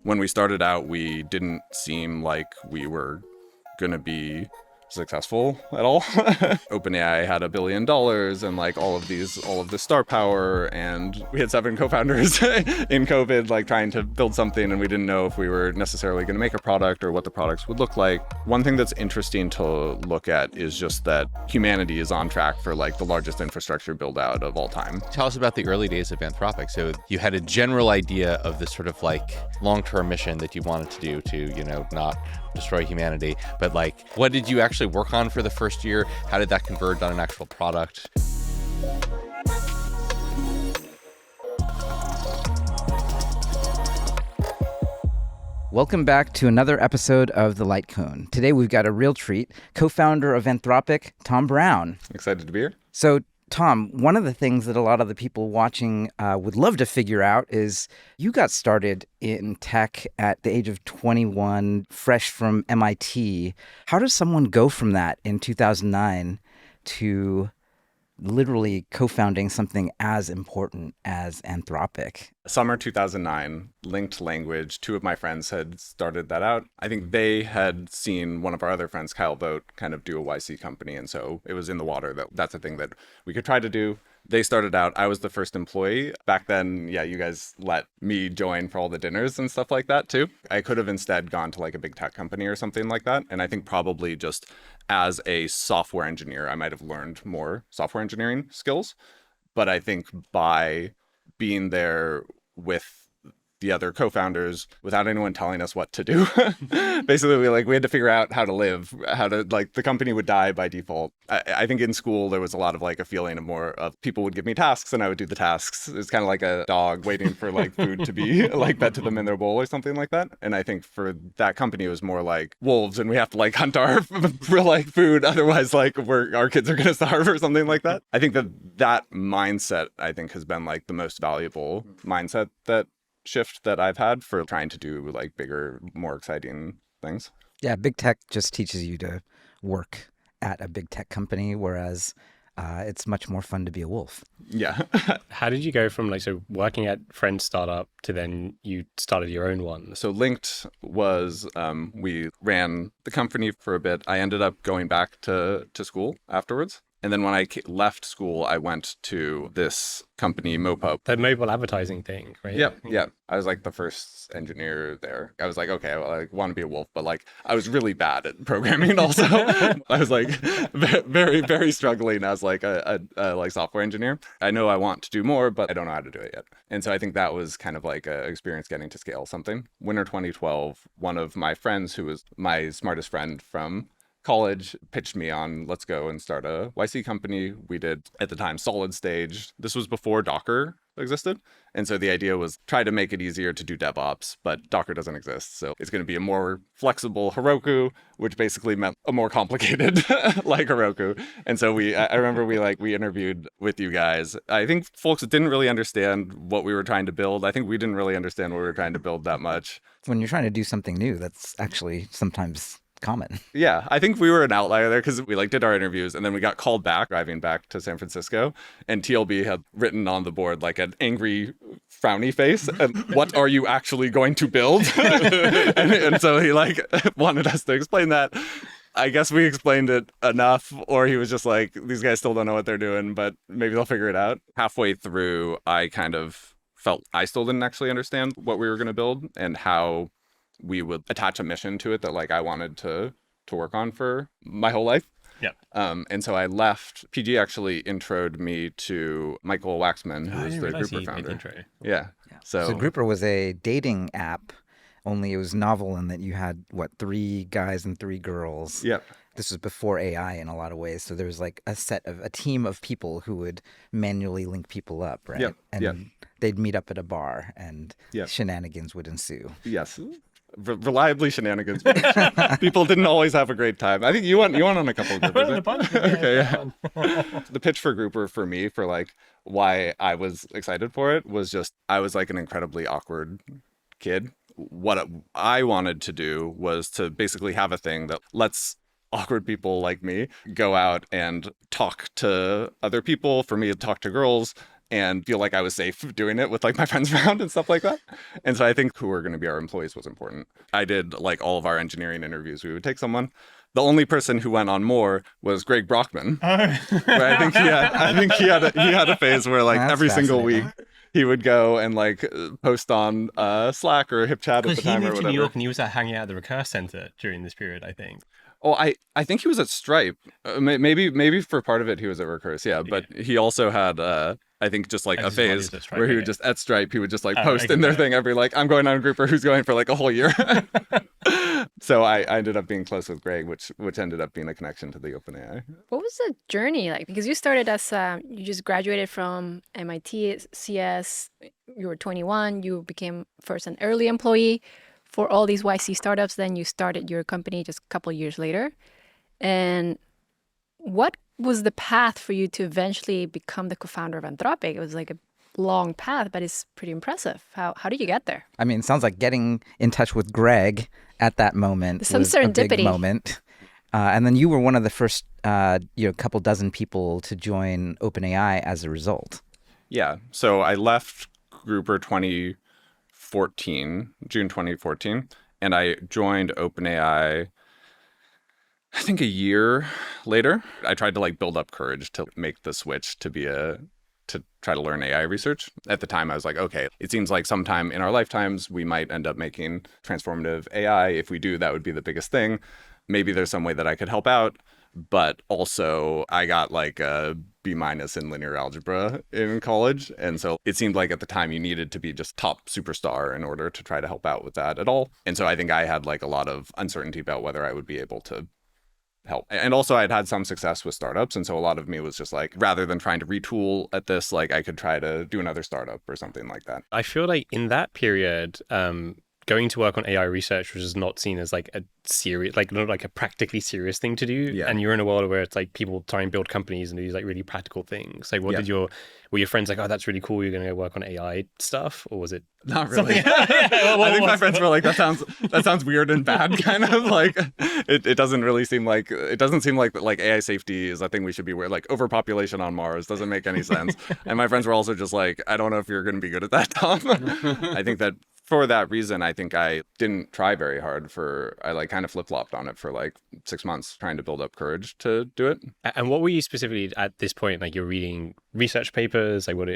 When we started out, we didn't seem like we were going to be successful at all. OpenAI had $1 billion and like all of this star power, and we had 7 co-founders in COVID, like trying to build something, and we didn't know if we were necessarily going to make a product or what the products would look like. One thing that's interesting to look at is just that humanity is on track for like the largest infrastructure build out of all time. Tell us about the early days of Anthropic. So you had a general idea of this sort of like long-term mission that you wanted to do to, not destroy humanity, but like, what did you actually work on for the first year? How did that convert on an actual product? Welcome back to another episode of the Lightcone. Today we've got a real treat, co-founder of Anthropic, Tom Brown. Excited to be here. So Tom, one of the things that a lot of the people watching would love to figure out is you got started in tech at the age of 21, fresh from MIT. How does someone go from that in 2009 to literally co-founding something as important as Anthropic? Summer 2009, linked language. 2 of my friends had started that out. I think they had seen one of our other friends, Kyle Vogt, kind of do a YC company. And so it was in the water that that's a thing that we could try to do. They started out, I was the first employee. Back then, yeah, you guys let me join for all the dinners and stuff like that too. I could have instead gone to like a big tech company or something like that. And I think probably just as a software engineer, I might have learned more software engineering skills. But I think by being there with the other co-founders without anyone telling us what to do, basically we had to figure out how to live, how to like the company would die by default. I think in school there was a lot of like a feeling of more of people would give me tasks and I would do the tasks. It's kind of like a dog waiting for like food to be like fed to them in their bowl or something like that. And I think for that company it was more like wolves and we have to like hunt our for like food, otherwise like our kids are gonna starve or something like that. I think that mindset I think has been like the most valuable mindset that shift that I've had for trying to do like bigger, more exciting things. Yeah, big tech just teaches you to work at a big tech company, whereas it's much more fun to be a wolf. Yeah. How did you go from working at friend's startup to then you started your own one? So Linked was, we ran the company for a bit. I ended up going back to school afterwards. And then when I left school, I went to this company, Mopo. The mobile advertising thing, right? Yeah. I was like the first engineer there. I was like, okay, well, I want to be a wolf, but like I was really bad at programming also. I was like very, very struggling as like a like software engineer. I know I want to do more, but I don't know how to do it yet. And so I think that was kind of like an experience getting to scale something. Winter 2012, one of my friends who was my smartest friend from college pitched me on, let's go and start a YC company. We did, at the time, Solid Stage. This was before Docker existed. And so the idea was try to make it easier to do DevOps, but Docker doesn't exist. So it's going to be a more flexible Heroku, which basically meant a more complicated like Heroku. And so I remember we interviewed with you guys. I think folks didn't really understand what we were trying to build. I think we didn't really understand what we were trying to build that much. When you're trying to do something new, that's actually sometimes common. Yeah, I think we were an outlier there because we did our interviews and then we got called back driving back to San Francisco, and TLB had written on the board like an angry frowny face and what are you actually going to build? and so he wanted us to explain that. I guess we explained it enough, or he was just like, these guys still don't know what they're doing, but maybe they'll figure it out. Halfway through, I kind of felt I still didn't actually understand what we were going to build and how we would attach a mission to it that I wanted to work on for my whole life. Yeah. And so I left. PG actually introed me to Michael Waxman, who is the Grouper founder. Yeah. So Grouper was a dating app, only it was novel in that you had 3 guys and 3 girls. Yep. This was before AI in a lot of ways. So there was a team of people who would manually link people up, right? Yep. And they'd meet up at a bar and Yep. shenanigans would ensue. Yes. Reliably shenanigans. People didn't always have a great time. I think you went on a couple of groupers. I went on a bunch. Okay, yeah. The pitch for Grouper for me, for why I was excited for it, was just I was an incredibly awkward kid. What I wanted to do was to basically have a thing that lets awkward people like me go out and talk to other people, for me to talk to girls, and feel like I was safe doing it with like my friends around and stuff like that. And so I think who were going to be our employees was important. I did like all of our engineering interviews. We would take someone. The only person who went on more was Greg Brockman. Where I think he had a phase where like That's every single fascinating. week he would go and like post on Slack or HipChat at the Because he time or moved to whatever. New York and he was hanging out at the Recurse Center during this period, I think. Oh, I think he was at Stripe. Maybe for part of it he was at Recurse, yeah. But he also had I think just like I a just thought he phase was at Stripe, where he would okay. just at Stripe he would just like Oh, post okay, in their right. thing every like I'm going on a grouper who's going for like a whole year. So I ended up being close with Greg, which ended up being a connection to the OpenAI. What was the journey like? Because you started as you just graduated from MIT CS. You were 21. You became first an early employee for all these YC startups. Then you started your company just a couple of years later. And what was the path for you to eventually become the co-founder of Anthropic? It was like a long path, but it's pretty impressive. How did you get there? I mean, it sounds like getting in touch with Greg at that moment Some was a big serendipity. moment. And then you were one of the first, couple dozen people to join OpenAI as a result. Yeah. So I left Grouper 2014, June 2014, and I joined OpenAI I think a year later. I tried to like build up courage to make the switch to try to learn AI research. At the time, I was like, okay, it seems like sometime in our lifetimes, we might end up making transformative AI. If we do, that would be the biggest thing. Maybe there's some way that I could help out. But also, I got like a B- in linear algebra in college. And so it seemed like at the time you needed to be just top superstar in order to try to help out with that at all. And so I think I had like a lot of uncertainty about whether I would be able to help. And also I'd had some success with startups. And so a lot of me was just like, rather than trying to retool at this, like I could try to do another startup or something like that. I feel like in that period, going to work on AI research was just not seen as like a serious, like not like a practically serious thing to do. Yeah. And you're in a world where it's like people try and build companies and do these like really practical things. Like what Yeah. were your friends like, oh, that's really cool, you're going to go work on AI stuff? Or was it? Not really. Yeah, I think my friends were like, that sounds weird and bad, kind of like it doesn't really seem like like AI safety is a thing we should be aware. Like overpopulation on Mars doesn't make any sense. And my friends were also just like, I don't know if you're going to be good at that, Tom. I think that for that reason, I think I didn't try very hard I like kind of flip-flopped on it for like 6 months trying to build up courage to do it. And what were you specifically at this point? Like you're reading research papers, like what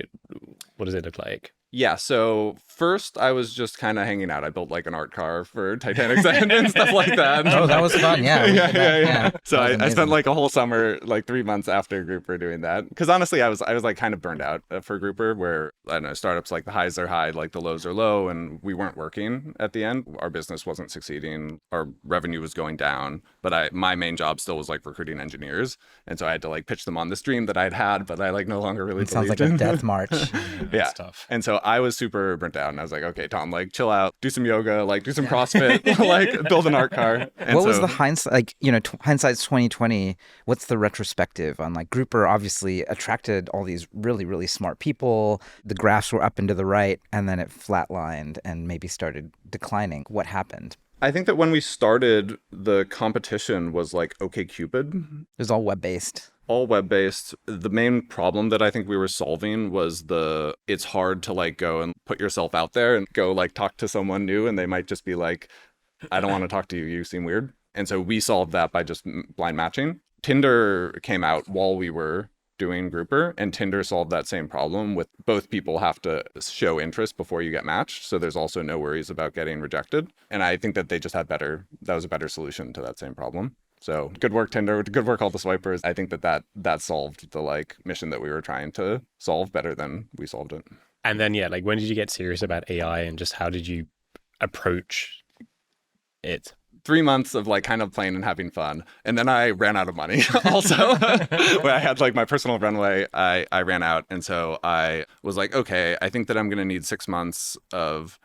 does it look like? Yeah, so first I was just kind of hanging out. I built like an art car for Titanic's end and stuff like that. Oh, that was fun. Yeah. we did that. Yeah. So That was I spent amazing. like a whole summer, like 3 months after Grouper doing that. Because honestly, I was like kind of burned out for Grouper where, I don't know, startups like the highs are high, like the lows are low, and we weren't working at the end. Our business wasn't succeeding. Our revenue was going down. But my main job still was like recruiting engineers. And so I had to like pitch them on this dream that I'd had, but I like no longer really It sounds like believed a in. death march. Yeah. Stuff. And so I was super burnt out and I was like, okay, Tom, like chill out, do some yoga, like do some CrossFit, like build an art car. And What was so- the hindsight? Like, hindsight's 2020. What's the retrospective on like Grouper? Obviously attracted all these really, really smart people. The graphs were up and to the right, and then it flatlined and maybe started declining. What happened? I think that when we started, the competition was like OkCupid, It was all web based. all web-based. The main problem that I think we were solving was it's hard to like go and put yourself out there and go like talk to someone new and they might just be like, I don't want to talk to you, you seem weird. And so we solved that by just blind matching. Tinder came out while we were doing Grouper, and Tinder solved that same problem with both people have to show interest before you get matched. So there's also no worries about getting rejected. And I think that they just that was a better solution to that same problem. So good work, Tinder. Good work, all the swipers. I think that solved the like mission that we were trying to solve better than we solved it. And then, yeah, like when did you get serious about AI and just how did you approach it? 3 months of like kind of playing and having fun. And then I ran out of money also. When I had like my personal runway, I ran out. And so I was like, okay, I think that I'm going to need 6 months of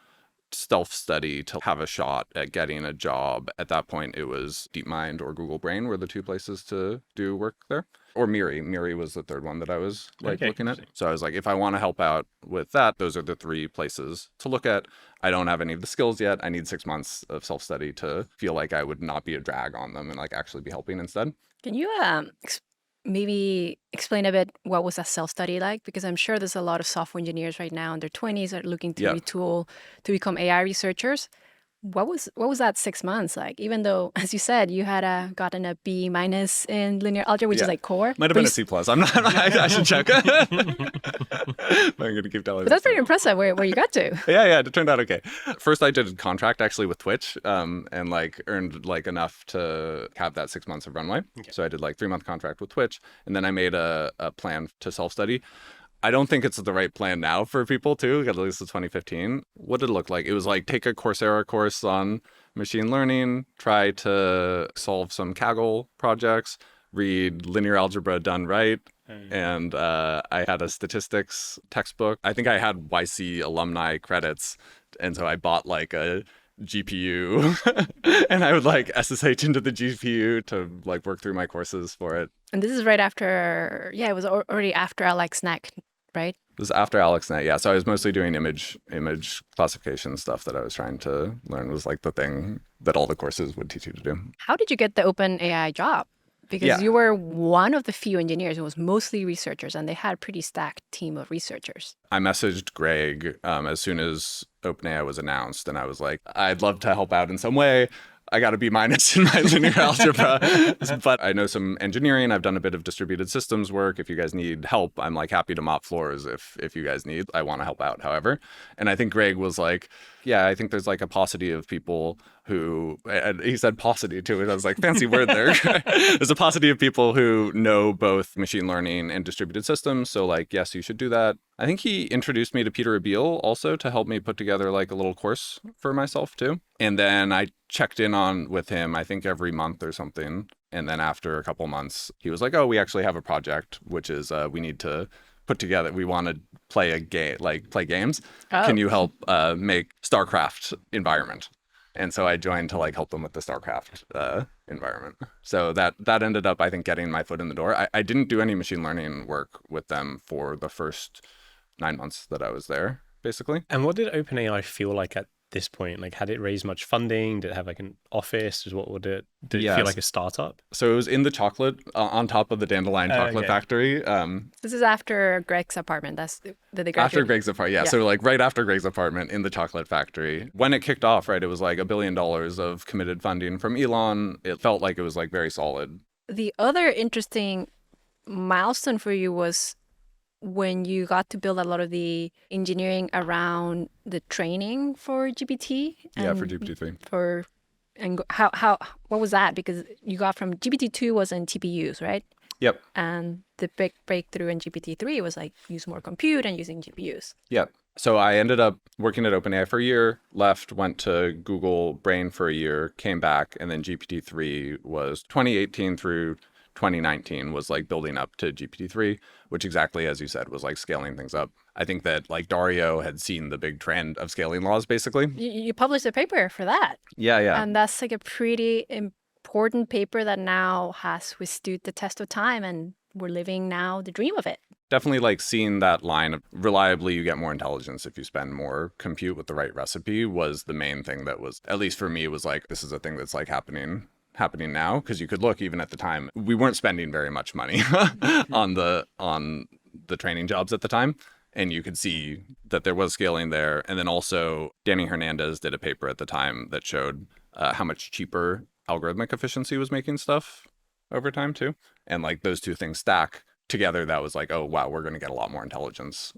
self-study to have a shot at getting a job. At that point, it was DeepMind or Google Brain were the two places to do work there. Or Miri. Miri was the third one that I was like Okay, looking at. interesting. So I was like, if I want to help out with that, those are the three places to look at. I don't have any of the skills yet. I need 6 months of self-study to feel like I would not be a drag on them and like actually be helping instead. Can you maybe explain a bit what was that self-study like? Because I'm sure there's a lot of software engineers right now in their 20s that are looking to Yeah. retool to become AI researchers. What was that 6 months like? Even though, as you said, you had gotten a B minus in linear algebra, which is Yeah. like core. Might have but been you a C plus. I'm not. I should check. I'm gonna keep telling. But that's pretty impressive where you got to. Yeah, it turned out okay. First, I did a contract actually with Twitch, and like earned like enough to have that 6 months of runway. Okay. So I did like 3-month contract with Twitch, and then I made a plan to self-study. I don't think it's the right plan now for people too, at least in 2015. What did it look like? It was like take a Coursera course on machine learning, try to solve some Kaggle projects, read linear algebra done right, and I had a statistics textbook. I think I had YC alumni credits, and so I bought like a GPU and I would like SSH into the GPU to like work through my courses for it. And this is right after, it was already after AlexNet, right? It was after AlexNet, yeah. So I was mostly doing image classification stuff that I was trying to learn was like the thing that all the courses would teach you to do. How did you get the OpenAI job? Because Yeah. you were one of the few engineers who was mostly researchers, and they had a pretty stacked team of researchers. I messaged Greg as soon as OpenAI was announced, and I was like, I'd love to help out in some way. I got a B minus in my linear algebra, but I know some engineering. I've done a bit of distributed systems work. If you guys need help, I'm like happy to mop floors if you guys need. I want to help out, however. And I think Greg was like, yeah, I think there's like a paucity of people who, and he said paucity too, and I was like, fancy word there. There's a paucity of people who know both machine learning and distributed systems. So like, yes, you should do that. I think he introduced me to Peter Abil also to help me put together like a little course for myself too. And then I checked in on with him, I think every month or something. And then after a couple months, he was like, oh, we actually have a project, which is we need to put together. We want to play a game, like play games. Oh. Can you help make StarCraft environment? And so I joined to like help them with the StarCraft environment. So that ended up, I think, getting my foot in the door. I didn't do any machine learning work with them for the first 9 months that I was there, basically. And what did OpenAI feel like at this point? Like, had it raised much funding? Did it have like an office? Did it Yes. feel like a startup? So it was in the chocolate, on top of the Dandelion chocolate okay. factory. This is after Greg's apartment. That's the graduate. After Greg's apartment, yeah. Yeah. So like right after Greg's apartment in the chocolate factory. When it kicked off, right, it was like $1 billion of committed funding from Elon. It felt like it was like very solid. The other interesting milestone for you was when you got to build a lot of the engineering around the training for GPT. Yeah, for and GPT-3. what was that? Because you got from GPT-2 was in TPUs, right? Yep. And the big breakthrough in GPT-3 was like use more compute and using GPUs. Yep. So I ended up working at OpenAI for a year, left, went to Google Brain for a year, came back, and then GPT-3 was 2018 through 2019 was like building up to GPT-3, which exactly as you said was like scaling things up. I think that like Dario had seen the big trend of scaling laws, basically. You published a paper for that. Yeah. And that's like a pretty important paper that now has withstood the test of time, and we're living now the dream of it. Definitely like seeing that line of reliably you get more intelligence if you spend more compute with the right recipe was the main thing that was, at least for me, was like, this is a thing that's like happening now, because you could look even at the time, we weren't spending very much money on the training jobs at the time. And you could see that there was scaling there. And then also Danny Hernandez did a paper at the time that showed how much cheaper algorithmic efficiency was making stuff over time too. And like those two things stack together, that was like, oh, wow, we're going to get a lot more intelligence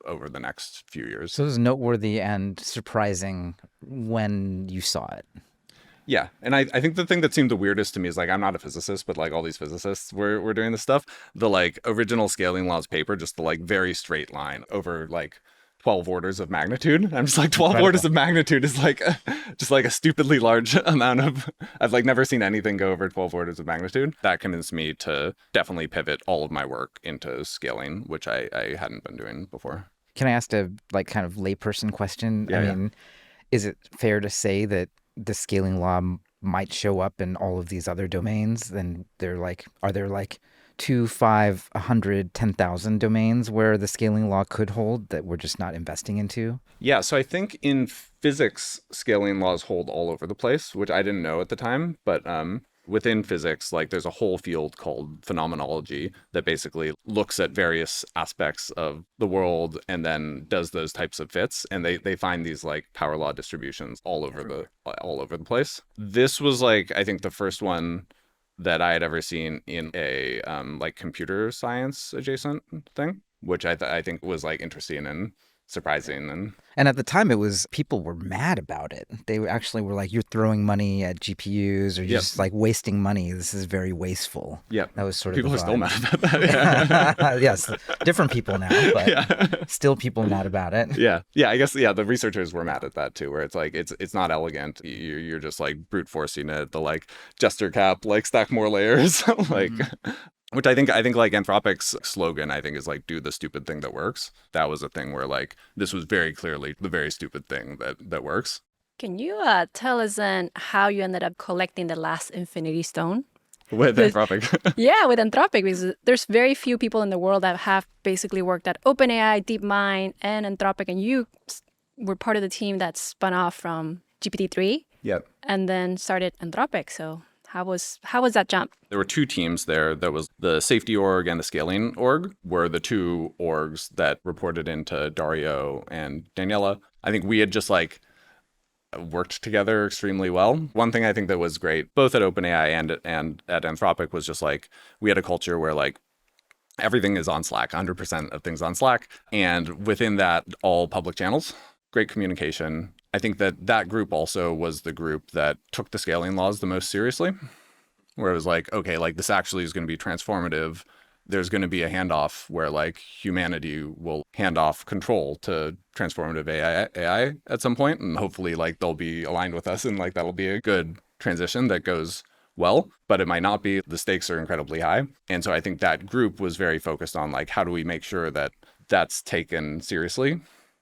over the next few years. So it was noteworthy and surprising when you saw it. Yeah. And I think the thing that seemed the weirdest to me is like, I'm not a physicist, but like all these physicists were doing this stuff. The like original scaling laws paper, just the like very straight line over like 12 orders of magnitude. I'm just like 12 Incredible. orders of magnitude is like just like a stupidly large amount of, I've like never seen anything go over 12 orders of magnitude. That convinced me to definitely pivot all of my work into scaling, which I hadn't been doing before. Can I ask a like kind of layperson question? Yeah, I yeah. mean, is it fair to say that the scaling law might show up in all of these other domains? Then are there like 2, 5, 100, 10,000 domains where the scaling law could hold that we're just not investing into? Yeah, so I think in physics, scaling laws hold all over the place, which I didn't know at the time. But within physics, like there's a whole field called phenomenology that basically looks at various aspects of the world and then does those types of fits. And they find these like power law distributions all over the place. This was like, I think the first one that I had ever seen in a like computer science adjacent thing, which I think was like interesting and surprising. And at the time, people were mad about it. They actually were like, "You're throwing money at GPUs, or you're just like wasting money. This is very wasteful." Yeah, that was sort of people the are still vibe. mad about that. Yeah. Yes, different people now, but still people mad about it. Yeah, I guess the researchers were mad at that too, where it's like it's not elegant. You're just like brute forcing it. The like gesture cap, like stack more layers, like. Which I think like Anthropic's slogan, I think, is like, do the stupid thing that works. That was a thing where like this was very clearly the very stupid thing that works. Can you tell us then how you ended up collecting the last Infinity Stone? With Anthropic. Yeah, with Anthropic, because there's very few people in the world that have basically worked at OpenAI, DeepMind, and Anthropic, and you were part of the team that spun off from GPT-3. Yep. And then started Anthropic. So how was that jump? There were two teams there. There was the safety org and the scaling org were the two orgs that reported into Dario and Daniela. I think we had just like worked together extremely well. One thing I think that was great, both at OpenAI and at Anthropic, was just like we had a culture where like everything is on Slack, 100% of things on Slack. And within that, all public channels, great communication. I think that group also was the group that took the scaling laws the most seriously, where it was like, okay, like this actually is going to be transformative. There's going to be a handoff where like humanity will hand off control to transformative AI at some point, and hopefully like they'll be aligned with us, and like that'll be a good transition that goes well, but it might not be. The stakes are incredibly high. And so I think that group was very focused on like, how do we make sure that that's taken seriously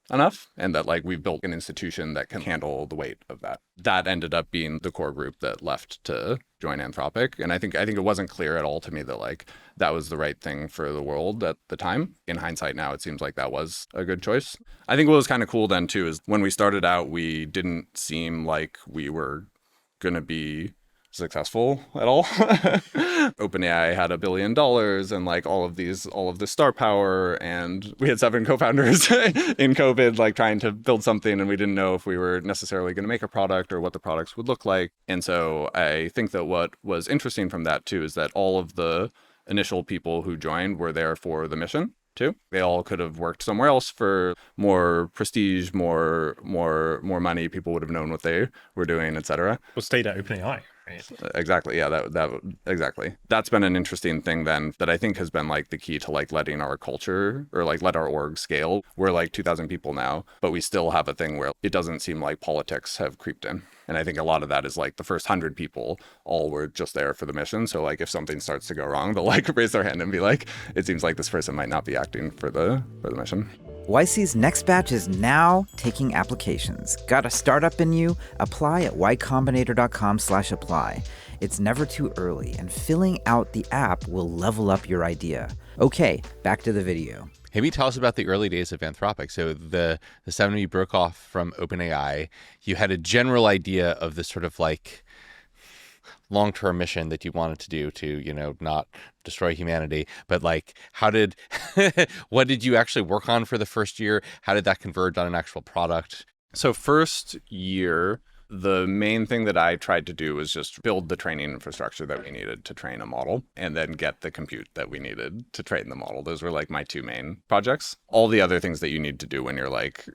enough, and that like we've built an institution that can handle the weight of that. That ended up being the core group that left to join Anthropic. And I think it wasn't clear at all to me that like that was the right thing for the world at the time. In hindsight now, it seems like that was a good choice. I think what was kind of cool then too is when we started out, we didn't seem like we were going to be successful at all. OpenAI had $1 billion and like all of this star power, and we had 7 co-founders in COVID, like trying to build something, and we didn't know if we were necessarily going to make a product or what the products would look like. And so I think that what was interesting from that too is that all of the initial people who joined were there for the mission too. They all could have worked somewhere else for more prestige, more money. People would have known what they were doing, etc. Or stayed at OpenAI. Right. Exactly. Yeah, exactly. That's been an interesting thing then that I think has been like the key to like letting our culture or like let our org scale. We're like 2,000 people now, but we still have a thing where it doesn't seem like politics have creeped in. And I think a lot of that is like the first 100 people all were just there for the mission. So like if something starts to go wrong, they'll like raise their hand and be like, it seems like this person might not be acting for the mission. YC's next batch is now taking applications. Got a startup in you? Apply at ycombinator.com/apply. It's never too early, and filling out the app will level up your idea. Okay, back to the video. Maybe tell us about the early days of Anthropic. So the 7 of you broke off from OpenAI. You had a general idea of this sort of like long-term mission that you wanted to do to, you know, not destroy humanity. But like, what did you actually work on for the first year? How did that converge on an actual product? So first year, the main thing that I tried to do was just build the training infrastructure that we needed to train a model, and then get the compute that we needed to train the model. Those were like my 2 main projects. All the other things that you need to do when you're like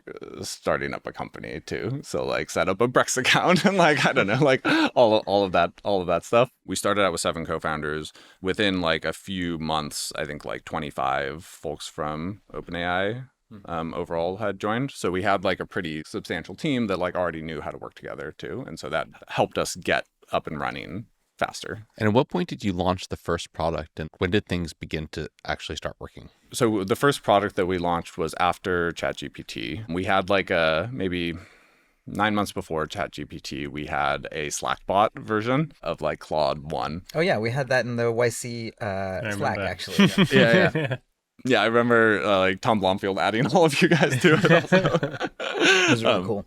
starting up a company too. So like set up a Brex account and like, I don't know, like all of that stuff. We started out with 7 co-founders. Within like a few months, I think like 25 folks from OpenAI overall had joined. So we had like a pretty substantial team that like already knew how to work together too. And so that helped us get up and running faster. And at what point did you launch the first product, and when did things begin to actually start working? So the first product that we launched was after ChatGPT. We had like maybe 9 months before ChatGPT, we had a Slackbot version of like Claude 1. Oh yeah, we had that in the YC Slack remember. actually. Yeah. Yeah, I remember like Tom Blomfield adding all of you guys to it also. It was really cool.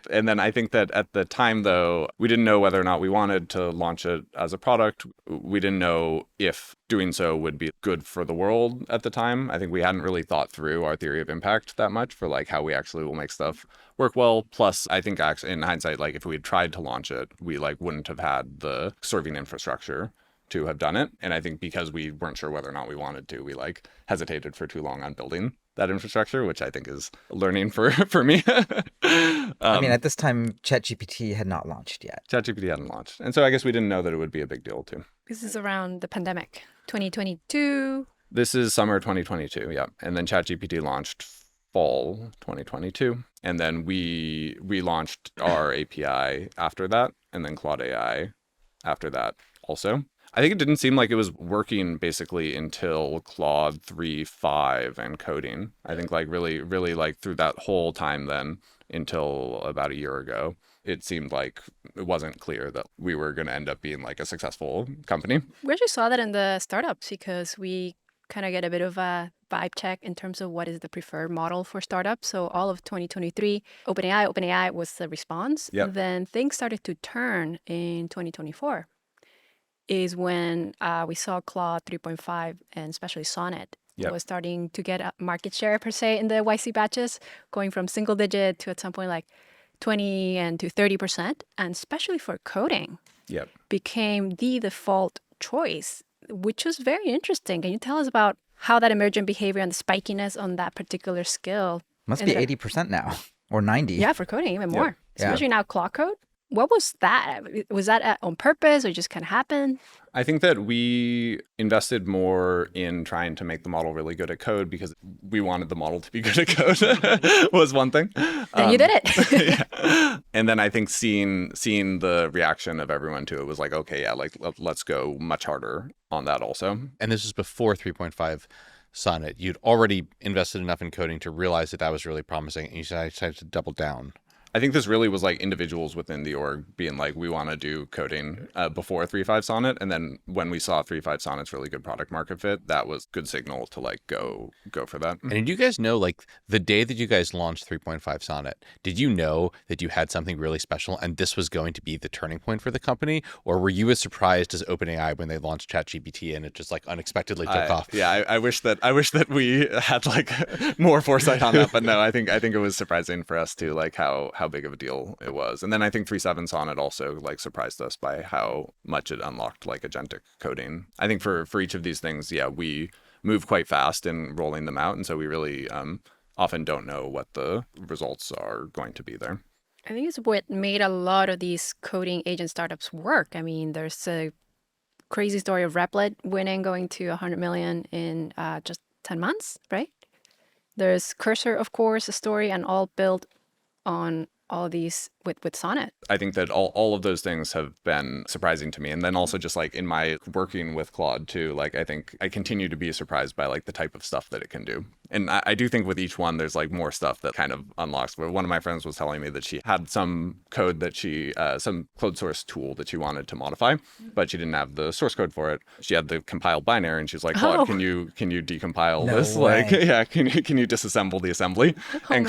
And then I think that at the time, though, we didn't know whether or not we wanted to launch it as a product. We didn't know if doing so would be good for the world at the time. I think we hadn't really thought through our theory of impact that much for like how we actually will make stuff work well. Plus, I think actually in hindsight, like if we had tried to launch it, we like wouldn't have had the serving infrastructure to have done it. And I think because we weren't sure whether or not we wanted to, we like hesitated for too long on building that infrastructure, which I think is learning for me. I mean, at this time, ChatGPT had not launched yet. ChatGPT hadn't launched. And so I guess we didn't know that it would be a big deal too. This is around the pandemic, 2022. This is summer 2022, yeah. And then ChatGPT launched fall 2022. And then we relaunched our API after that, and then Claude AI after that also. I think it didn't seem like it was working basically until Claude 3.5 and coding. I think like really like through that whole time then until about a year ago, it seemed like it wasn't clear that we were going to end up being like a successful company. We actually saw that in the startups because we kind of get a bit of a vibe check in terms of what is the preferred model for startups. So all of 2023, OpenAI was the response. Yep. Then things started to turn in 2024. Is when we saw Claude 3.5 and especially Sonnet was starting to get a market share per se in the YC batches, going from single digit to at some point like 20 and to 30%, and especially for coding, became the default choice, which was very interesting. Can you tell us about how that emergent behavior and the spikiness on that particular skill? Must be 80% now, or 90. Yeah, for coding, even more. Especially now Claude Code. What was that? Was that on purpose or just kind of happened? I think that we invested more in trying to make the model really good at code because we wanted the model to be good at code was one thing. Then you did it. Yeah. And then I think seeing the reaction of everyone to it was like, okay, yeah, like let's go much harder on that also. And this was before 3.5 Sonnet. You'd already invested enough in coding to realize that was really promising, and you decided to double down. I think this really was like individuals within the org being like, we want to do coding before 3.5 Sonnet. And then when we saw 3.5 Sonnet's really good product market fit, that was good signal to like go for that. And did you guys know, like the day that you guys launched 3.5 Sonnet, did you know that you had something really special and this was going to be the turning point for the company? Or were you as surprised as OpenAI when they launched ChatGPT and it just like unexpectedly took off? Yeah, I wish that we had like more foresight on that. But no, I think it was surprising for us too, like how big of a deal it was. And then I think 3.7 Sonnet also like surprised us by how much it unlocked like agentic coding. I think for each of these things, we move quite fast in rolling them out. And so we really often don't know what the results are going to be there. I think it's what made a lot of these coding agent startups work. I mean, there's a crazy story of Replit winning, going to 100 million in just 10 months, right? There's Cursor, of course, a story, and all built on all of these with Sonnet. I think that all of those things have been surprising to me. And then also just like in my working with Claude too, like I think I continue to be surprised by like the type of stuff that it can do. And I do think with each one, there's like more stuff that kind of unlocks. Where one of my friends was telling me that she had some code that some closed source tool that she wanted to modify, but she didn't have the source code for it. She had the compiled binary and she's like, Claude, can you decompile this? way. Like, yeah, can you disassemble the assembly? And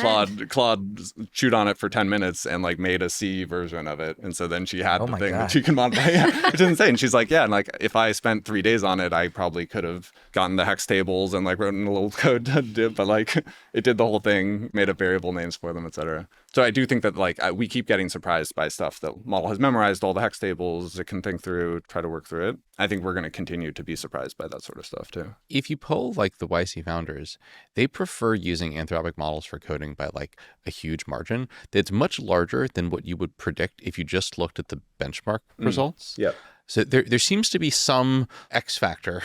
Claude chewed on it for 10 minutes and like made a C version of it. And so then she had the thing that she can modify, which is insane. She's like, yeah, and like if I spent 3 days on it, I probably could have gotten the hex tables and like written a little code to do it, but like it did the whole thing, made up variable names for them, etc. So I do think that like we keep getting surprised by stuff. The model has memorized all the hex tables, it can think through, try to work through it. I think we're going to continue to be surprised by that sort of stuff too. If you poll like the YC founders, they prefer using Anthropic models for coding by like a huge margin that's much larger than what you would predict if you just looked at the benchmark results. Yep. So there seems to be some X factor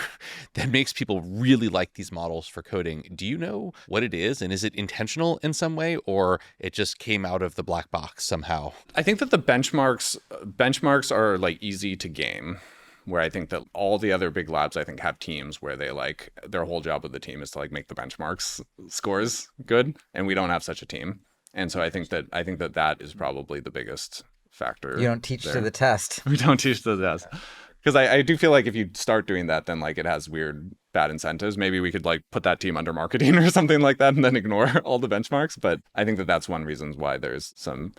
that makes people really like these models for coding. Do you know what it is? And is it intentional in some way, or it just came out of the black box somehow? I think that the benchmarks are like easy to game. Where I think that all the other big labs, I think, have teams where they like their whole job of the team is to like make the benchmarks scores good, and we don't have such a team. And so I think that is probably the biggest factor. You don't teach there. to the test. We don't teach to the test. Because I do feel like if you start doing that, then like it has weird bad incentives. Maybe we could like put that team under marketing or something like that and then ignore all the benchmarks. But I think that that's one reason why there's some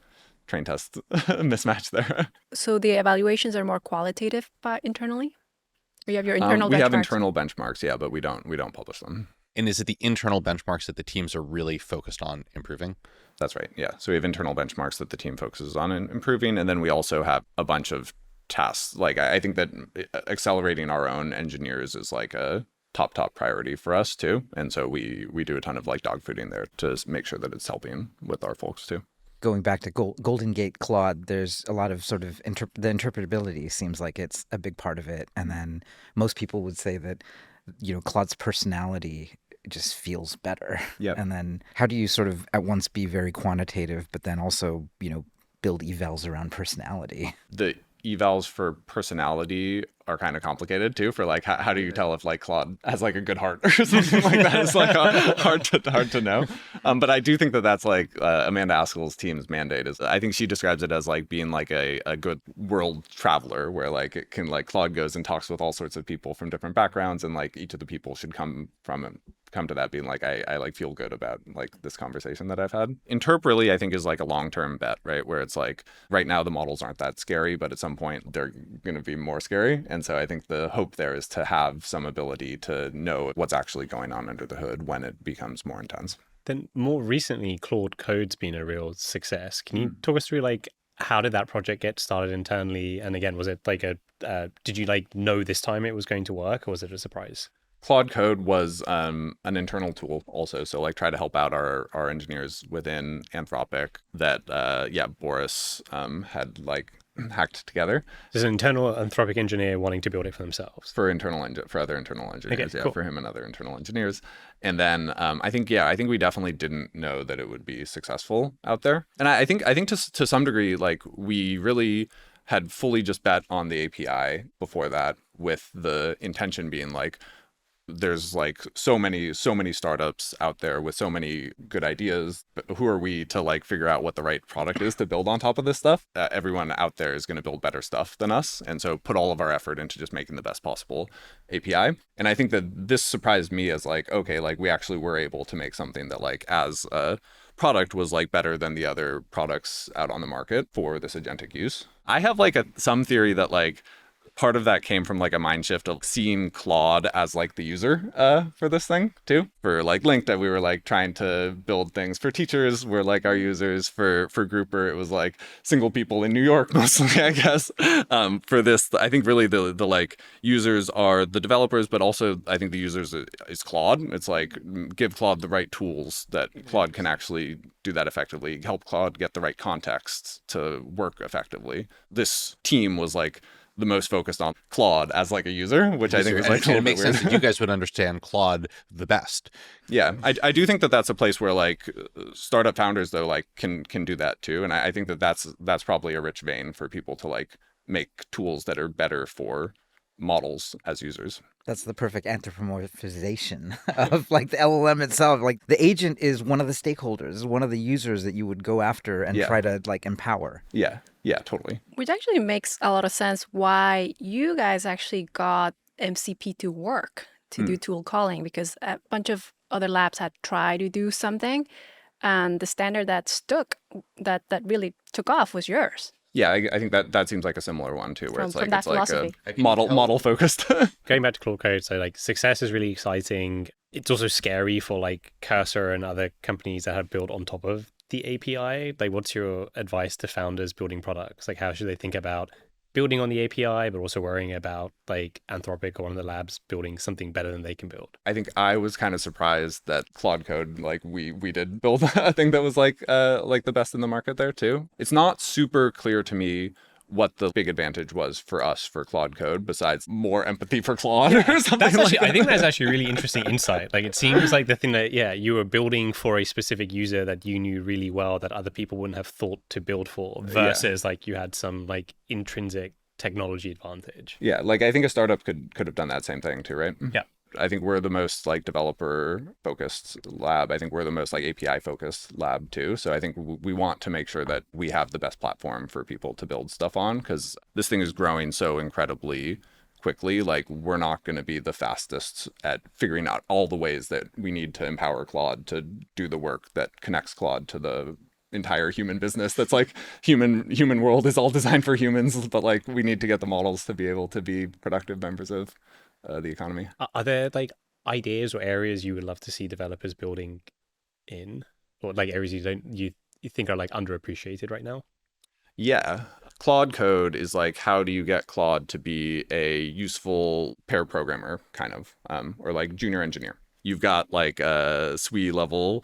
train test mismatch there. So the evaluations are more qualitative internally? Or you have your internal we have benchmarks? internal benchmarks, yeah, but we don't publish them. And is it the internal benchmarks that the teams are really focused on improving? That's right. Yeah. So we have internal benchmarks that the team focuses on improving. And then we also have a bunch of tasks. Like I think that accelerating our own engineers is like a top priority for us too. And so we do a ton of like dogfooding there to make sure that it's helping with our folks too. Going back to Golden Gate Claude, there's a lot of sort of the interpretability seems like it's a big part of it. And then most people would say that, Claude's personality just feels better. Yeah. And then how do you sort of at once be very quantitative, but then also, build evals around personality? The evals for personality are kind of complicated too, for like how do you tell if like Claude has like a good heart or something like that? It's like hard to know. But I do think that that's like Amanda Askell's team's mandate is, I think she describes it as like being like a good world traveler, where like it can like Claude goes and talks with all sorts of people from different backgrounds, and like each of the people should come to that being like, I like feel good about like this conversation that I've had. Interpretally, I think is like a long-term bet, right? Where it's like right now the models aren't that scary, but at some point they're going to be more scary. And so I think the hope there is to have some ability to know what's actually going on under the hood when it becomes more intense. Then more recently, Claude Code's been a real success. Can you talk us through like how did that project get started internally? And again, was it like did you like know this time it was going to work, or was it a surprise? Claude Code was an internal tool also. So like try to help out our engineers within Anthropic that, Boris had like hacked together. There's an internal Anthropic engineer wanting to build it for themselves. For other internal engineers, Okay, cool. for him and other internal engineers. And then I think we definitely didn't know that it would be successful out there. And I think to some degree, like we really had fully just bet on the API before that, with the intention being like, there's like so many startups out there with so many good ideas, but who are we to like figure out what the right product is to build on top of this stuff? Everyone out there is going to build better stuff than us. And so put all of our effort into just making the best possible API. And I think that this surprised me as like, okay, like we actually were able to make something that like as a product was like better than the other products out on the market for this agentic use. I have like some theory that like part of that came from like a mind shift of seeing Claude as like the user for this thing too. For like Link, that we were like trying to build things for teachers, were like our users. For Grouper, it was like single people in New York mostly, I guess. For this, I think really the like users are the developers, but also I think the users is Claude. It's like give Claude the right tools that Claude can actually do that effectively, help Claude get the right context to work effectively. This team was like the most focused on Claude as like a user, which I think is like it makes sense that you guys would understand Claude the best. Yeah, I do think that that's a place where like startup founders though like can do that too, and I think that that's probably a rich vein for people to like make tools that are better for models as users. That's the perfect anthropomorphization of like the LLM itself. Like the agent is one of the stakeholders, one of the users that you would go after and try to like empower. Yeah, totally. Which actually makes a lot of sense why you guys actually got MCP to work to do tool calling, because a bunch of other labs had tried to do something, and the standard that really took off was yours. Yeah, I think that seems like a similar one too, where From it's that like philosophy. a model focused. Going back to Claude Code, so like success is really exciting. It's also scary for like Cursor and other companies that have built on top of the API. Like, what's your advice to founders building products? Like, how should they think about building on the API, but also worrying about like Anthropic or one of the labs building something better than they can build? I think I was kind of surprised that Claude Code, like we did build a thing that was like the best in the market there too. It's not super clear to me what the big advantage was for us for Claude Code, besides more empathy for Claude or something That's like actually, that. I think that's actually a really interesting insight. Like, it seems like the thing that, you were building for a specific user that you knew really well that other people wouldn't have thought to build for, versus like you had some like intrinsic technology advantage. Yeah, like I think a startup could have done that same thing too, right? Yeah. I think we're the most like developer focused lab. I think we're the most like API focused lab too. So I think we want to make sure that we have the best platform for people to build stuff on, because this thing is growing so incredibly quickly, like we're not going to be the fastest at figuring out all the ways that we need to empower Claude to do the work that connects Claude to the entire human business. That's like human world is all designed for humans, but like we need to get the models to be able to be productive members of the economy. Are there like ideas or areas you would love to see developers building in, or like areas you think are like underappreciated right now? Yeah. Claude Code is like, how do you get Claude to be a useful pair programmer, kind of, or like junior engineer? You've got like a SWE level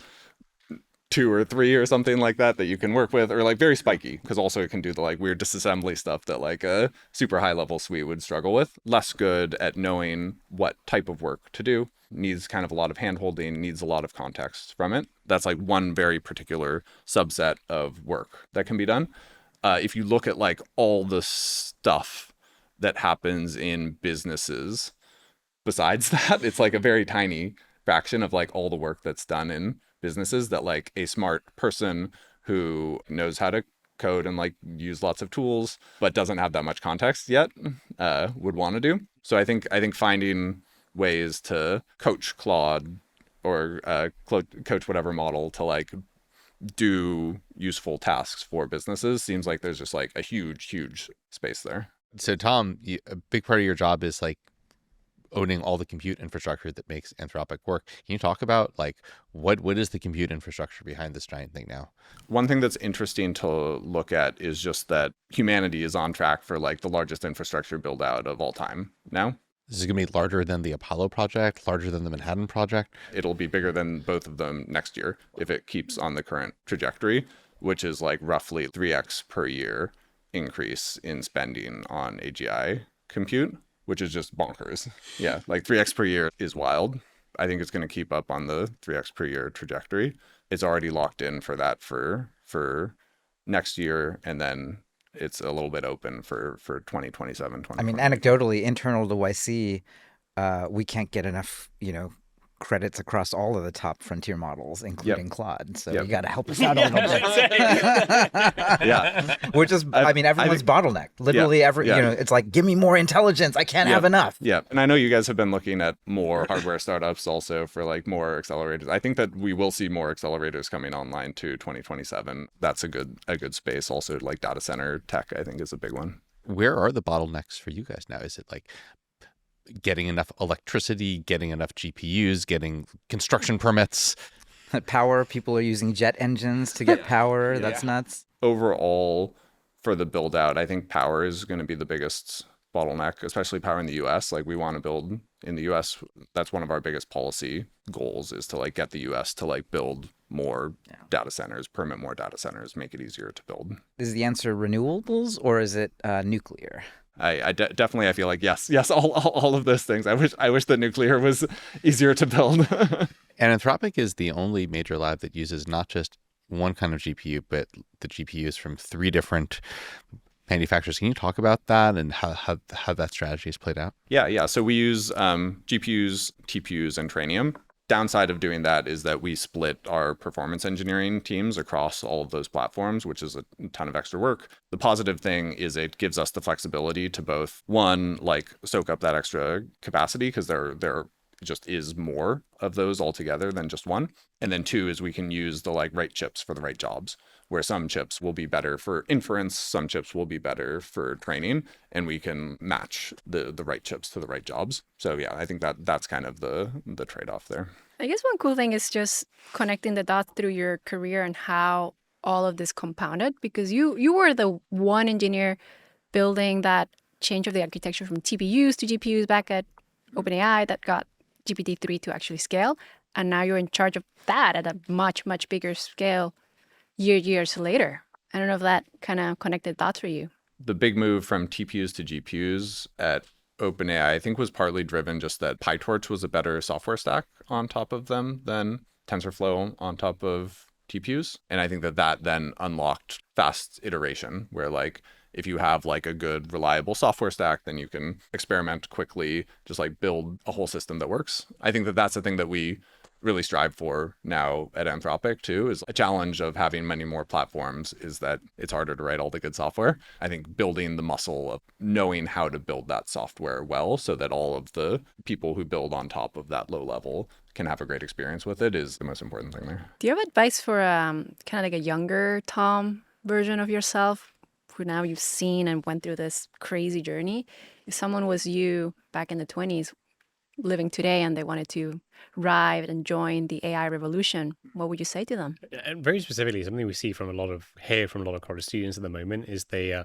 2 or 3 or something like that you can work with, or like very spiky, because also it can do the like weird disassembly stuff that like a super high level SWE would struggle with. Less good at knowing what type of work to do, needs kind of a lot of hand holding, needs a lot of context from it. That's like one very particular subset of work that can be done. If you look at like all the stuff that happens in businesses besides that, it's like a very tiny fraction of like all the work that's done in businesses that like a smart person who knows how to code and like use lots of tools but doesn't have that much context yet would want to do. So I think finding ways to coach Claude or coach whatever model to like do useful tasks for businesses seems like there's just like a huge space there. So Tom, a big part of your job is like owning all the compute infrastructure that makes Anthropic work. Can you talk about like what is the compute infrastructure behind this giant thing now? One thing that's interesting to look at is just that humanity is on track for like the largest infrastructure build out of all time now. This is going to be larger than the Apollo project, larger than the Manhattan project. It'll be bigger than both of them next year if it keeps on the current trajectory, which is like roughly 3x per year increase in spending on AGI compute, which is just bonkers. Yeah, like 3x per year is wild. I think it's going to keep up on the 3x per year trajectory. It's already locked in for that for next year, and then it's a little bit open for 2027. I mean, anecdotally, internal to YC, we can't get enough, credits across all of the top frontier models, including Claude. So you got to help us out a little bit. Yeah. Which is, everyone's bottlenecked. Literally, it's like, give me more intelligence. I can't have enough. Yeah. And I know you guys have been looking at more hardware startups also for like more accelerators. I think that we will see more accelerators coming online to 2027. That's a good space. Also, like data center tech, I think, is a big one. Where are the bottlenecks for you guys now? Is it like getting enough electricity, getting enough GPUs, getting construction permits? Power, people are using jet engines to get power. That's nuts. Overall, for the build out, I think power is going to be the biggest bottleneck, especially power in the US. Like we want to build in the US. That's one of our biggest policy goals, is to like get the US to like build more data centers, permit more data centers, make it easier to build. Is the answer renewables or is it nuclear? I definitely, I feel like yes, all of those things. I wish that nuclear was easier to build. And Anthropic is the only major lab that uses not just one kind of GPU, but the GPUs from 3 different manufacturers. Can you talk about that and how that strategy is played out? Yeah. So we use GPUs, TPUs, and Trainium. Downside of doing that is that we split our performance engineering teams across all of those platforms, which is a ton of extra work. The positive thing is it gives us the flexibility to both, one, like soak up that extra capacity because there just is more of those altogether than just one. And then 2 is we can use the like right chips for the right jobs, where some chips will be better for inference, some chips will be better for training, and we can match the right chips to the right jobs. So yeah, I think that's kind of the trade-off there. I guess one cool thing is just connecting the dots through your career and how all of this compounded, because you were the one engineer building that change of the architecture from TPUs to GPUs back at OpenAI that got GPT-3 to actually scale. And now you're in charge of that at a much, much bigger scale years later. I don't know if that kind of connected dots for you. The big move from TPUs to GPUs at OpenAI, I think, was partly driven just that PyTorch was a better software stack on top of them than TensorFlow on top of TPUs. And I think that then unlocked fast iteration, where like if you have like a good, reliable software stack, then you can experiment quickly, just like build a whole system that works. I think that's the thing that we really strive for now at Anthropic too, is a challenge of having many more platforms is that it's harder to write all the good software. I think building the muscle of knowing how to build that software well so that all of the people who build on top of that low level can have a great experience with it is the most important thing there. Do you have advice for kind of like a younger Tom version of yourself who now you've seen and went through this crazy journey? If someone was you back in the 20s living today and they wanted to ride and join the AI revolution, what would you say to them? And very specifically, something we see from a lot of college students at the moment is they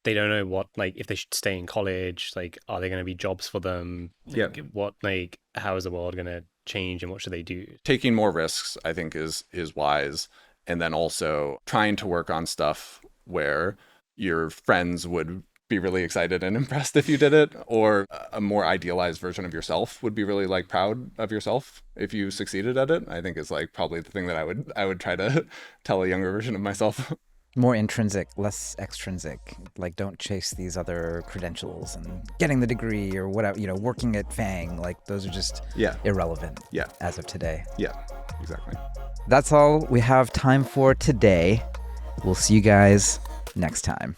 don't know what, like, if they should stay in college, like, are there going to be jobs for them? Like, what, like, how is the world going to change and what should they do? Taking more risks, I think, is wise. And then also trying to work on stuff where your friends would be really excited and impressed if you did it, or a more idealized version of yourself would be really like proud of yourself if you succeeded at it. I think is like probably the thing that I would try to tell a younger version of myself. More intrinsic, less extrinsic. Like, don't chase these other credentials and getting the degree or whatever, you know, working at FANG. Like, those are just irrelevant as of today. Yeah, exactly. That's all we have time for today. We'll see you guys next time.